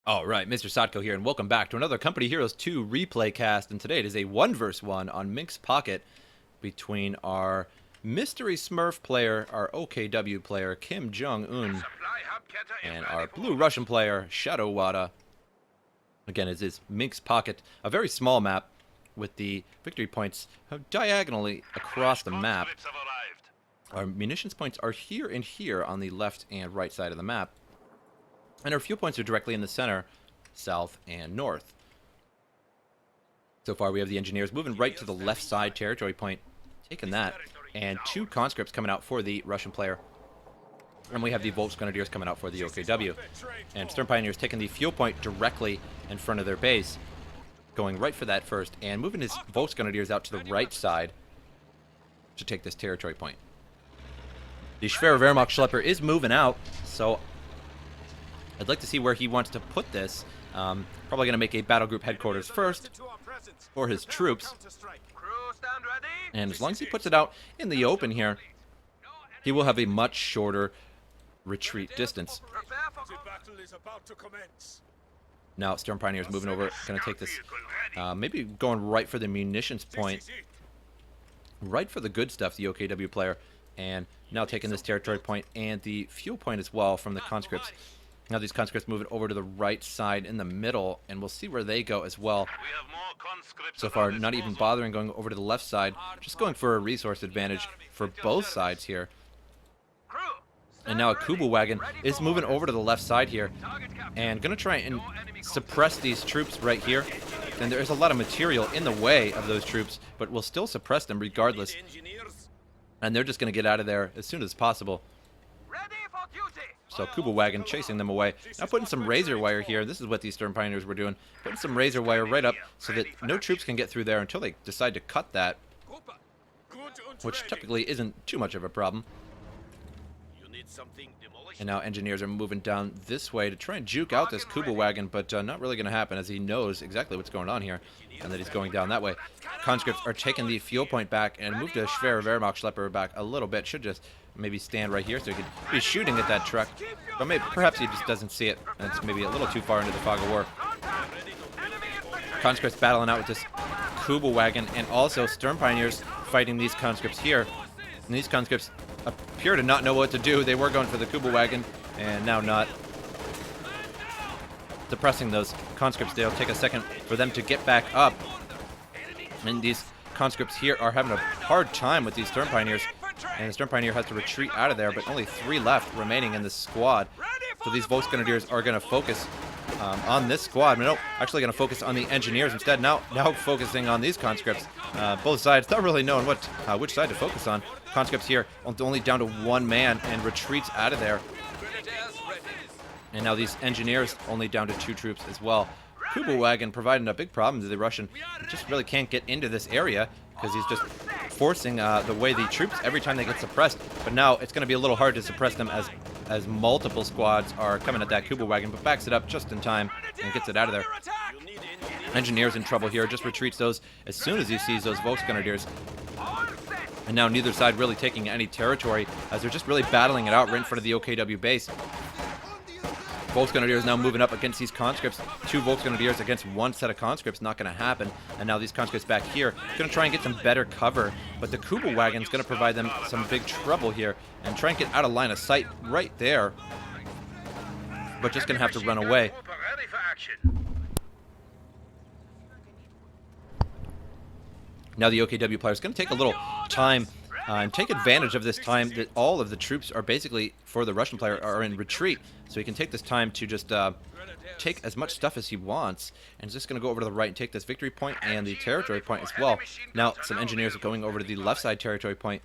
Alright, MrSotko here, and welcome back to another Company Heroes 2 replay cast, and today it is a 1 vs 1 on Minsk Pocket between our Mystery Smurf player, our OKW player, Kim Jong-un, and our Blue Russian player, Shadowwada. Again, it is Minsk Pocket, a very small map with the victory points diagonally across the map. Our munitions points are here and here on the left and right side of the map. And our fuel points are directly in the center, south and north. So far we have the engineers moving right to the left side territory point, taking that, and 2 conscripts coming out for the Russian player. And we have the Volksgrenadiers coming out for the OKW. And Stern Pioneers taking the fuel point directly in front of their base, going right for that first, and moving his Volksgrenadiers out to the right side to take this territory point. The Schwerer Wehrmacht Schlepper is moving out, so I'd like to see where he wants to put this. Probably going to make a battle group headquarters first for his troops. And as long as he puts it out in the open here, he will have a much shorter retreat distance. Now, Stern Pioneers moving over, going to take this, maybe going right for the munitions point. Right for the good stuff, the OKW player. And now taking this territory point and the fuel point as well from the conscripts. Now these conscripts moving over to the right side in the middle, and we'll see where they go as well. So far, not even bothering going over to the left side, just going for a resource advantage for both sides here. And now a Kubu wagon is moving over to the left side here, and going to try and suppress these troops right here. And there's a lot of material in the way of those troops, but we'll still suppress them regardless. And they're just going to get out of there as soon as possible. So Kubu wagon chasing them away. Now putting some razor wire here. This is what these Stern Pioneers were doing. Putting some razor wire right up so that no troops can get through there until they decide to cut that. Which typically isn't too much of a problem. And now engineers are moving down this way to try and juke out this Kubu wagon, but not really going to happen as he knows exactly what's going on here and that he's going down that way. Conscripts are taking the fuel point back and move the Schwerer Wehrmacht Schlepper back a little bit. Should just maybe stand right here so he could be shooting at that truck, but maybe perhaps he just doesn't see it and it's maybe a little too far into the fog of war. Conscripts battling out with this Kubu wagon, and also Stern Pioneers fighting these conscripts here. And these conscripts appear to not know what to do. They were going for the Kubu wagon and now not. Suppressing those conscripts. They'll take a second for them to get back up. And these conscripts here are having a hard time with these Stern Pioneers. And the Stern Pioneer has to retreat out of there, but only 3 left remaining in this squad. So these Volksgrenadiers are going to focus on this squad. No, actually going to focus on the engineers instead. Now focusing on these conscripts. Both sides not really knowing which side to focus on. Conscripts here only down to 1 man and retreats out of there. And now these engineers only down to 2 troops as well. Kubu wagon providing a big problem to the Russian. He just really can't get into this area because he's just forcing the way the troops every time they get suppressed. But now it's going to be a little hard to suppress them as multiple squads are coming at that Kubu wagon, but backs it up just in time and gets it out of there. Engineers in trouble here, just retreats those as soon as he sees those Volksgrenadiers. And now neither side really taking any territory as they're just really battling it out right in front of the OKW base. Volksgrenadiers now moving up against these conscripts. 2 Volksgrenadiers against 1 set of conscripts, not going to happen. And now these conscripts back here going to try and get some better cover. But the Kubu wagon is going to provide them some big trouble here and try and get out of line of sight right there. But just going to have to run away. Now the OKW player is going to take a little time and take advantage of this time that all of the troops are basically, for the Russian player, are in retreat. So he can take this time to just take as much stuff as he wants. And he's just going to go over to the right and take this victory point and the territory point as well. Now some engineers are going over to the left side territory point.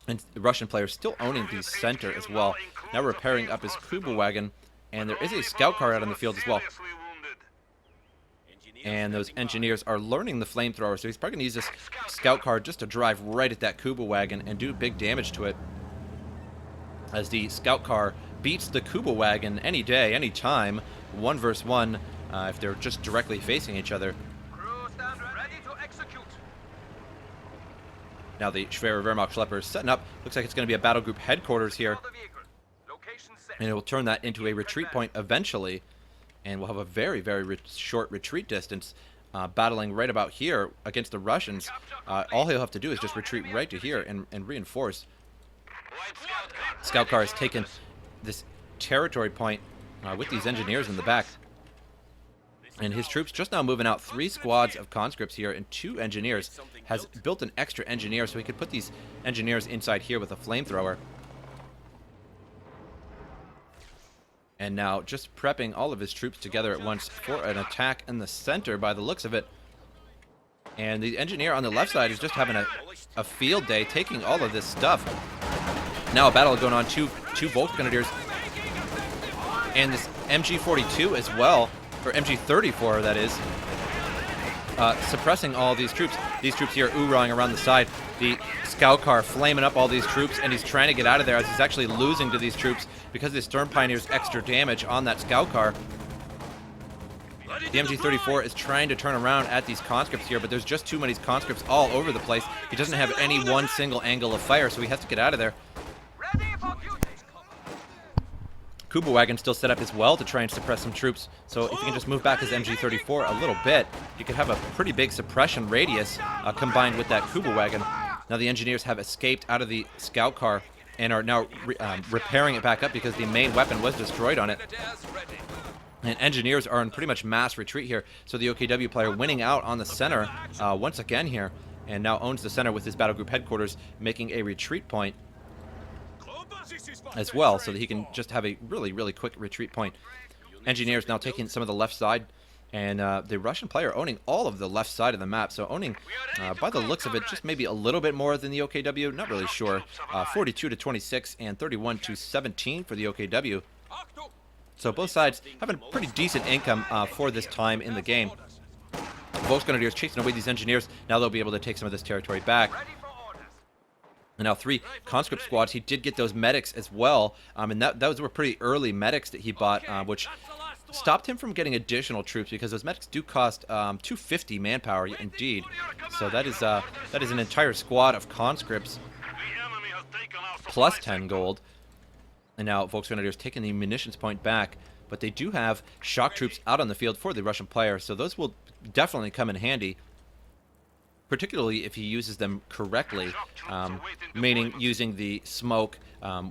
And the Russian player is still owning the center as well. Now repairing up his Kubu wagon. And there is a scout car out on the field as well. And those engineers are learning the flamethrower, so he's probably going to use this scout car just to drive right at that Kubu wagon and do big damage to it. As the scout car beats the Kubu wagon any day, any time, 1 vs 1, if they're just directly facing each other. Now the Schwerer Wehrmacht Schlepper is setting up. Looks like it's going to be a battle group headquarters here. And it will turn that into a retreat point eventually. and will have a very, very short retreat distance, battling right about here against the Russians. All he'll have to do is just retreat right to here and reinforce. Scout car has taken this territory point with these engineers in the back. And his troops just now moving out 3 squads of conscripts here and 2 engineers. Has built an extra engineer so he could put these engineers inside here with a flamethrower. And now just prepping all of his troops together at once for an attack in the center by the looks of it. And the engineer on the left side is just having a field day, taking all of this stuff. Now a battle going on, two Volksgrenadiers and this MG42 as well, or MG34 that is, suppressing all these troops. These troops here ooh-rahing around the side. The scout car flaming up all these troops, and he's trying to get out of there as he's actually losing to these troops because of the Storm Pioneer's extra damage on that scout car. The MG34 is trying to turn around at these conscripts here, but there's just too many conscripts all over the place. He doesn't have any one single angle of fire, so he has to get out of there. Kuba Wagon still set up as well to try and suppress some troops, so if he can just move back his MG34 a little bit, he could have a pretty big suppression radius combined with that Kuba Wagon. Now the engineers have escaped out of the scout car and are now repairing it back up because the main weapon was destroyed on it. And engineers are in pretty much mass retreat here, so the OKW player winning out on the center once again here, and now owns the center with his battle group headquarters, making a retreat point as well, so that he can just have a really, really quick retreat point. Engineers now taking some of the left side, and the Russian player owning all of the left side of the map, so owning, by the looks of it, just maybe a little bit more than the OKW, not really sure. 42-26 and 31-17 for the OKW. So both sides having pretty decent income for this time in the game. Volksgrenadiers chasing away these engineers. Now they'll be able to take some of this territory back. And now 3 conscript squads. He did get those medics as well, and those were pretty early medics that he bought, which stopped him from getting additional troops because those medics do cost 250 manpower, indeed. So that is an entire squad of conscripts plus 10 gold. And now Volksgrenadiers taking the munitions point back, but they do have shock troops out on the field for the Russian player, so those will definitely come in handy, particularly if he uses them correctly, meaning using the smoke.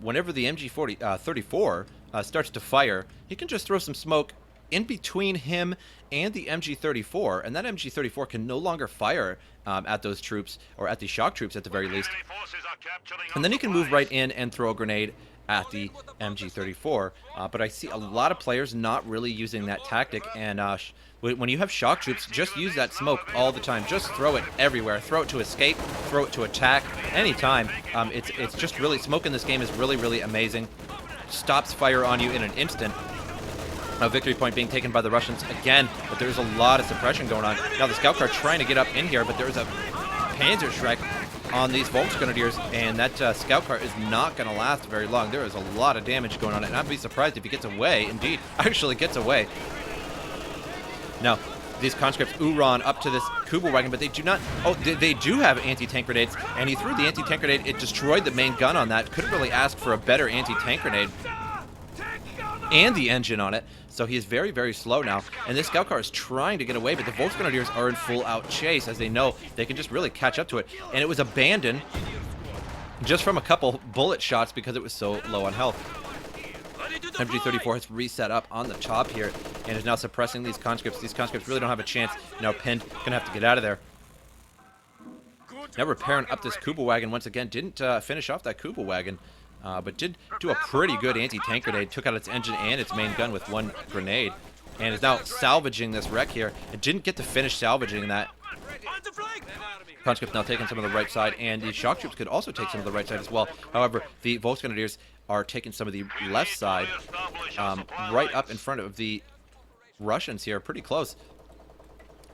Whenever the MG34 starts to fire, he can just throw some smoke in between him and the MG34, and that MG34 can no longer fire at those troops, or at the shock troops at the very least. And then he can move right in and throw a grenade at the MG34, but I see a lot of players not really using that tactic, and when you have shock troops, just use that smoke all the time. Just throw it everywhere. Throw it to escape, throw it to attack, anytime. It's just really, smoke in this game is really, really amazing. Stops fire on you in an instant. A victory point being taken by the Russians again, but there's a lot of suppression going on. Now the scout car trying to get up in here, but there's a Panzerschreck on these Volksgrenadiers, and that scout car is not going to last very long. There is a lot of damage going on, and I'd be surprised if he gets away. Indeed, actually gets away. Now, these conscripts ooh-rah up to this Kuba Wagon, but they do not... Oh, they do have anti-tank grenades, and he threw the anti-tank grenade. It destroyed the main gun on that. Couldn't really ask for a better anti-tank grenade. And the engine on it, so he is very, very slow now. And this scout car is trying to get away, but the Volksgrenadiers are in full-out chase, as they know they can just really catch up to it. And it was abandoned just from a couple bullet shots because it was so low on health. MG34 has reset up on the top here and is now suppressing these conscripts. These conscripts really don't have a chance. Now pinned, gonna have to get out of there. Now repairing up this Kuba Wagon once again. Didn't finish off that Kuba Wagon. But did do a pretty good anti-tank grenade. Took out its engine and its main gun with one grenade. And is now salvaging this wreck here. It didn't get to finish salvaging that. Conscripts now taking some of the right side, and the shock troops could also take some of the right side as well. However, the Volksgrenadiers are taking some of the left side, right up in front of the Russians here, pretty close.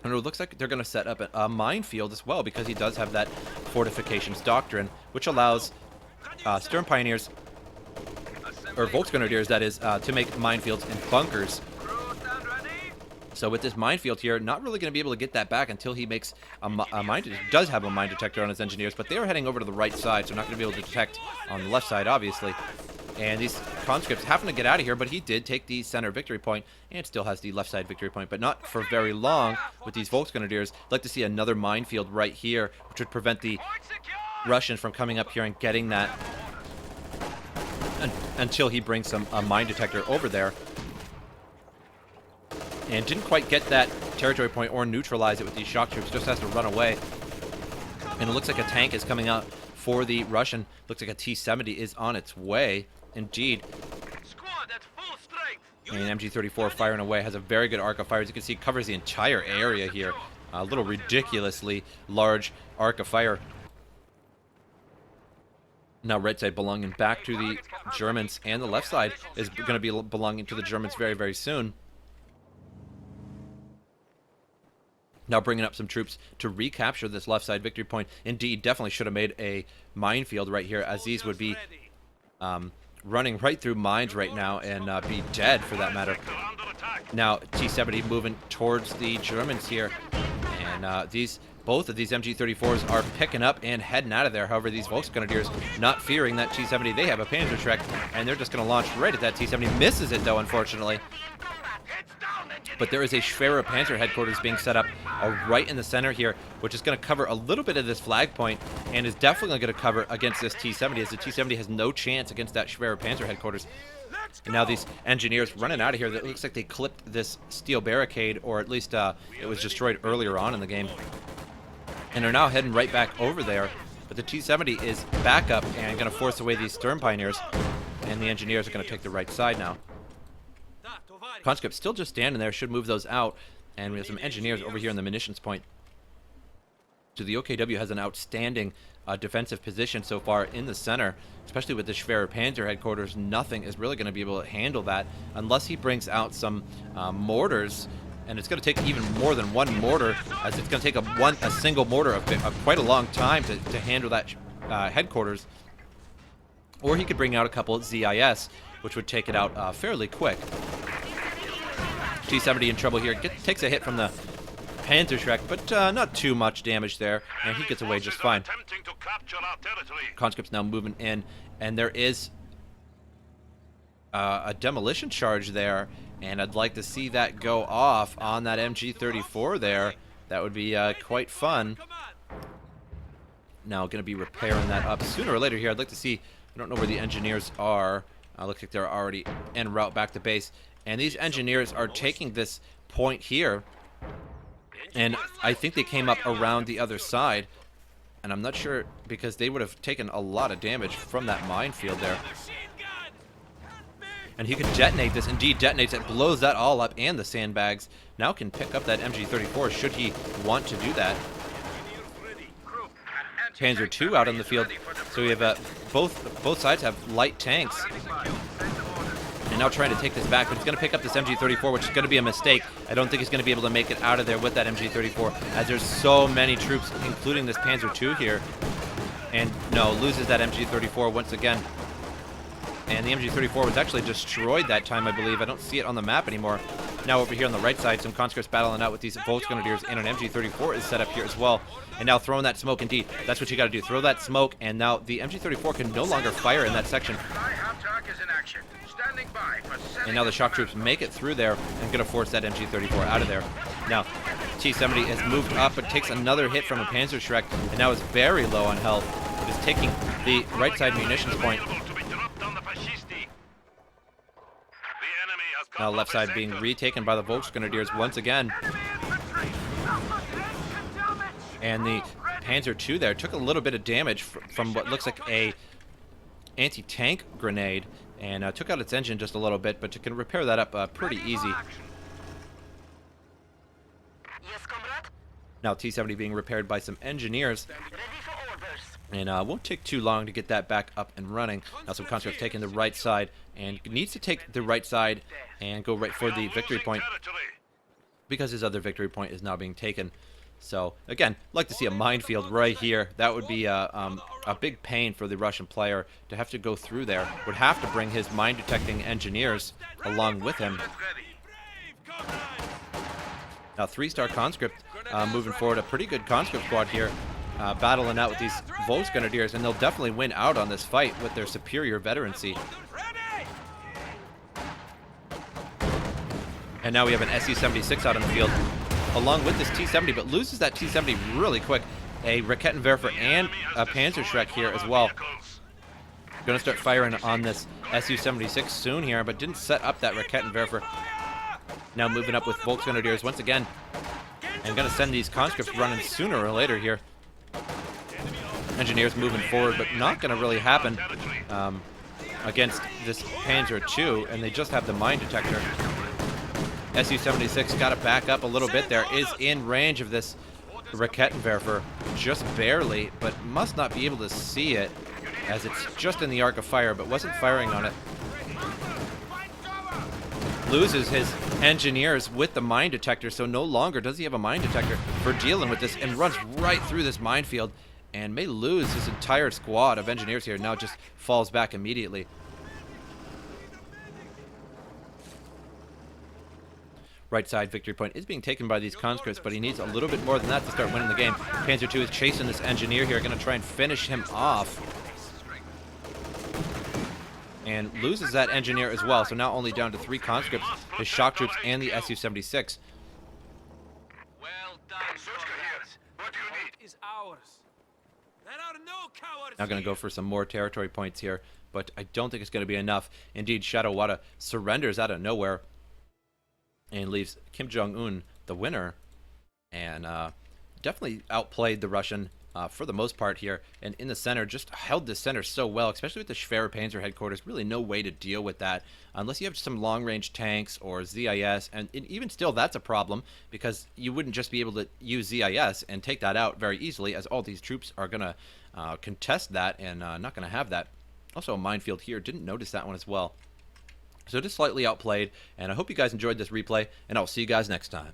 And it looks like they're going to set up a minefield as well, because he does have that fortifications doctrine, which allows Storm Pioneers, or Volksgrenadiers that is, to make minefields and bunkers. So with this minefield here, not really going to be able to get that back until he makes a mine. He does have a mine detector on his engineers, but they are heading over to the right side, so not going to be able to detect on the left side, obviously. And these conscripts having to get out of here, but he did take the center victory point and still has the left side victory point, but not for very long with these Volksgrenadiers. I'd like to see another minefield right here, which would prevent the Russians from coming up here and getting that until he brings a mine detector over there. And didn't quite get that territory point or neutralize it with these shock troops, just has to run away. And it looks like a tank is coming out for the Russian. Looks like a T-70 is on its way. Indeed. And MG-34 firing away, has a very good arc of fire. As you can see, covers the entire area here. A little ridiculously large arc of fire. Now right side belonging back to the Germans, and the left side is going to be belonging to the Germans very, very soon. Now bringing up some troops to recapture this left side victory point. Indeed, definitely should have made a minefield right here, as these would be running right through mines right now and be dead for that matter. Now T-70 moving towards the Germans here, and both of these MG-34s are picking up and heading out of there. However, these Volksgrenadiers, not fearing that T-70, they have a Panzerschreck, and they're just going to launch right at that T-70. Misses it, though, unfortunately. But there is a Schwerer Panzer headquarters being set up right in the center here, which is going to cover a little bit of this flag point, and is definitely going to cover against this T-70, as the T-70 has no chance against that Schwerer Panzer headquarters. And now these engineers running out of here. It looks like they clipped this steel barricade, or at least it was destroyed earlier on in the game. And are now heading right back over there. But the T-70 is back up and going to force away these Stern Pioneers. And the engineers are going to take the right side now. Conscript still just standing there, should move those out. And we have some engineers over here in the munitions point. So the OKW has an outstanding defensive position so far in the center, especially with the Schwerer Panzer headquarters. Nothing is really going to be able to handle that unless he brings out some mortars. And it's going to take even more than one mortar, as it's going to take a single mortar of quite a long time to handle that headquarters. Or he could bring out a couple of ZIS, which would take it out fairly quick. T-70 in trouble here. Takes a hit from the Panzerschreck, but not too much damage there, and he gets away just fine. Conscript's now moving in, and there is a demolition charge there, and I'd like to see that go off on that MG-34 there. That would be quite fun. Now going to be repairing that up sooner or later here. I'd like to see, I don't know where the engineers are. Looks like they're already en route back to base. And these engineers are taking this point here, and I think they came up around the other side, and I'm not sure, because they would have taken a lot of damage from that minefield there. And he can detonate this. Indeed, detonates it, blows that all up, and the sandbags. Now can pick up that MG-34 should he want to do that. Panzer II out on the field, so we have both sides have light tanks. And now trying to take this back, but he's going to pick up this MG-34, which is going to be a mistake. I don't think he's going to be able to make it out of there with that MG-34, as there's so many troops, including this Panzer II here. And no, loses that MG-34 once again. And the MG-34 was actually destroyed that time, I believe. I don't see it on the map anymore. Now over here on the right side, some conscripts battling out with these Volksgrenadiers, and an MG-34 is set up here as well. And now throwing that smoke, indeed. That's what you got to do. Throw that smoke, and now the MG-34 can no longer fire in that section. And now the shock troops make it through there and going to force that MG-34 out of there. Now, T-70 has moved up, but takes another hit from a Panzerschreck, and now is very low on health. It is taking the right side munitions point. Now left side being retaken by the Volksgrenadiers once again. And the Panzer II there took a little bit of damage from what looks like a anti-tank grenade, and took out its engine just a little bit, but you can repair that up pretty easy. Now T-70 being repaired by some engineers, and won't take too long to get that back up and running. Now some conscripts taking the right side, and needs to take the right side and go right for the victory point, because his other victory point is now being taken. So again, like to see a minefield right here. That would be a big pain for the Russian player to have to go through there. Would have to bring his mine detecting engineers along with him. Now 3-star conscript moving forward, a pretty good conscript squad here, battling out with these Volksgrenadiers, and they'll definitely win out on this fight with their superior veterancy. And now we have an Su-76 out on the field, along with this T-70, but loses that T-70 really quick. A Raketenwerfer and a Panzerschreck here as well. Going to start firing on this Su-76 soon here, but didn't set up that Raketenwerfer. Now moving up with Volksgrenadiers once again. And going to send these conscripts running sooner or later here. Engineers moving forward, but not going to really happen against this Panzer II, and they just have the mine detector. Su-76 got to back up a little bit there. Is in range of this Raketenwerfer, just barely, but must not be able to see it, as it's just in the arc of fire, but wasn't firing on it. Loses his engineers with the mine detector, so no longer does he have a mine detector for dealing with this, and runs right through this minefield, and may lose his entire squad of engineers here. Now just falls back immediately. Right side victory point is being taken by these conscripts, but he needs a little bit more than that to start winning the game. Panzer II is chasing this engineer here, going to try and finish him off. And loses that engineer as well, so now only down to 3 conscripts, his shock troops and the Su-76. Well done, what do you need? Is ours. There are no cowards. Now going to go for some more territory points here, but I don't think it's going to be enough. Indeed, Shadowwada surrenders out of nowhere and leaves Kim Jong-un the winner, and definitely outplayed the Russian for the most part here, and in the center, just held the center so well, especially with the Schwerer Panzer headquarters. Really no way to deal with that unless you have some long-range tanks or ZIS, and even still that's a problem, because you wouldn't just be able to use ZIS and take that out very easily, as all these troops are going to contest that and not going to have that. Also a minefield here, didn't notice that one as well. So just slightly outplayed, and I hope you guys enjoyed this replay, and I'll see you guys next time.